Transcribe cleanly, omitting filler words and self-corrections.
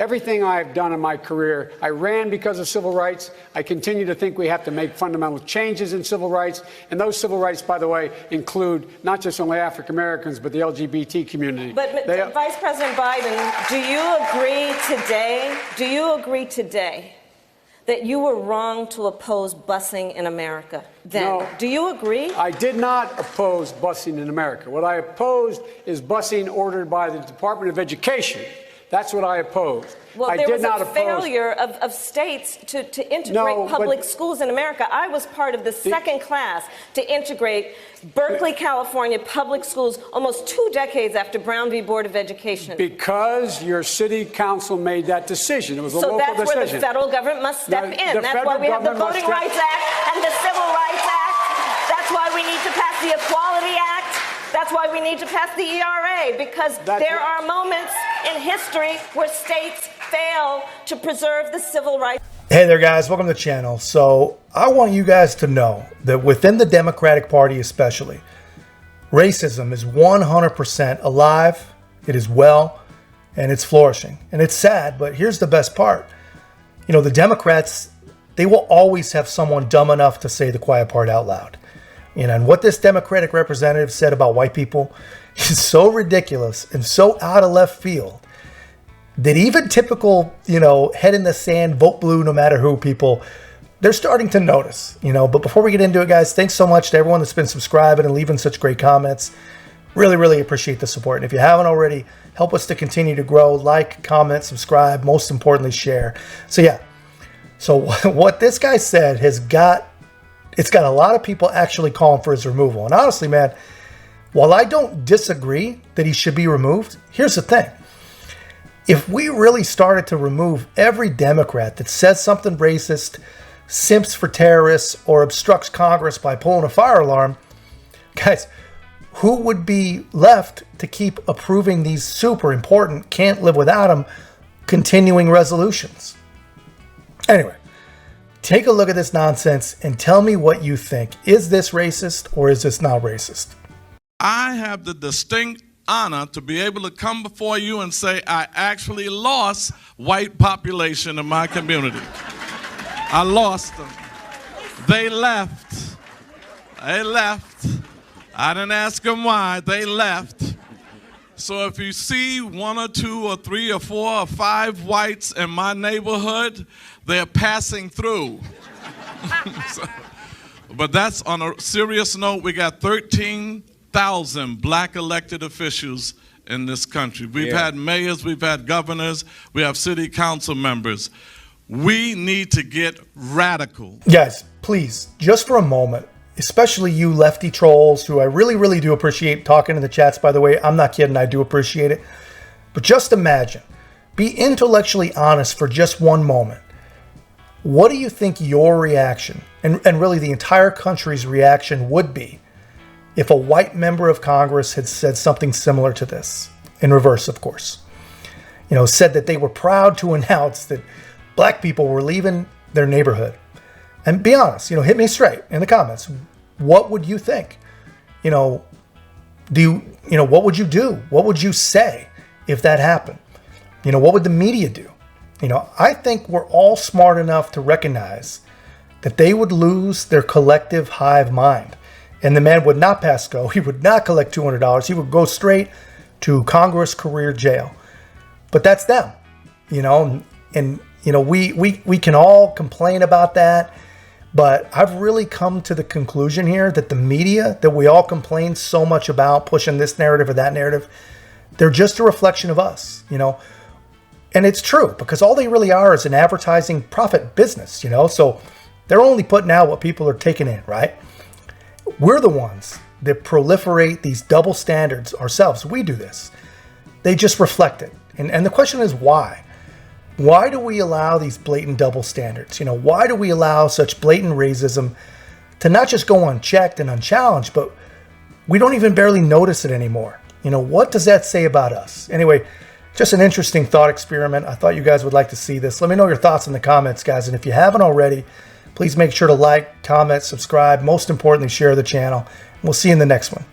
Everything I've done in my career, I ran because of civil rights. I continue to think we have to make fundamental changes in civil rights. And those civil rights, by the way, include not just only African Americans, but the LGBT community. But Vice President Biden, do you agree today that you were wrong to oppose busing in America then? No, do you agree? I did not oppose busing in America. What I opposed is busing ordered by the Department of Education. That's what I opposed. Well, there was a failure of states to integrate public schools in America. I was part of the second class to integrate Berkeley, California public schools almost 2 decades after Brown v. Board of Education. Because your city council made that decision. It was a local decision. So that's where the federal government must step in. That's why we have the Voting Rights Act and the Civil Rights Act. That's why we need to pass the Equality Act. That's why we need to pass the ERA, because there are moments in history where states fail to preserve the civil rights. Hey there, guys. Welcome to the channel. So I want you guys to know that within the Democratic Party especially, racism is 100% alive, it is well, and it's flourishing. And it's sad, but here's the best part. You know, the Democrats, they will always have someone dumb enough to say the quiet part out loud. And what this Democratic representative said about white people is so ridiculous and so out of left field that even typical, head in the sand, vote blue no matter who people, they're starting to notice, But before we get into it, guys, thanks so much to everyone that's been subscribing and leaving such great comments. Really, really appreciate the support. And if you haven't already, help us to continue to grow. Like, comment, subscribe, most importantly, share. So what this guy said it's got a lot of people actually calling for his removal. And honestly, man, while I don't disagree that he should be removed, here's the thing. If we really started to remove every Democrat that says something racist, simps for terrorists, or obstructs Congress by pulling a fire alarm, guys, who would be left to keep approving these super important, can't live without them, continuing resolutions? Anyway, take a look at this nonsense and tell me what you think. Is this racist or is this not racist? I have the distinct honor to be able to come before you and say I actually lost white population in my community. I lost them. They left. They left. I didn't ask them why. They left. So if you see 1 or 2 or 3 or 4 or 5 whites in my neighborhood, they're passing through. But that's on a serious note. We got 13,000 black elected officials in this country. We've had mayors, we've had governors, we have city council members. We need to get radical. Guys, please, just for a moment, especially you lefty trolls who I really, really do appreciate talking in the chats, by the way. I'm not kidding, I do appreciate it. But just imagine, be intellectually honest for just one moment. What do you think your reaction, and really the entire country's reaction, would be if a white member of Congress had said something similar to this? In reverse, of course. Said that they were proud to announce that black people were leaving their neighborhood. And be honest, hit me straight in the comments. What would you think? What would you do? What would you say if that happened? What would the media do? I think we're all smart enough to recognize that they would lose their collective hive mind. And the man would not pass go. He would not collect $200. He would go straight to Congress career jail. But that's them, and we can all complain about that. But I've really come to the conclusion here that the media that we all complain so much about, pushing this narrative or that narrative, they're just a reflection of us, And it's true, because all they really are is an advertising profit business, So they're only putting out what people are taking in, right? We're the ones that proliferate these double standards ourselves. We do this. They just reflect it. And the question is why? Why do we allow these blatant double standards? Why do we allow such blatant racism to not just go unchecked and unchallenged, but we don't even barely notice it anymore? What does that say about us? Anyway, just an interesting thought experiment. I thought you guys would like to see this. Let me know your thoughts in the comments, guys. And if you haven't already, please make sure to like, comment, subscribe. Most importantly, share the channel. We'll see you in the next one.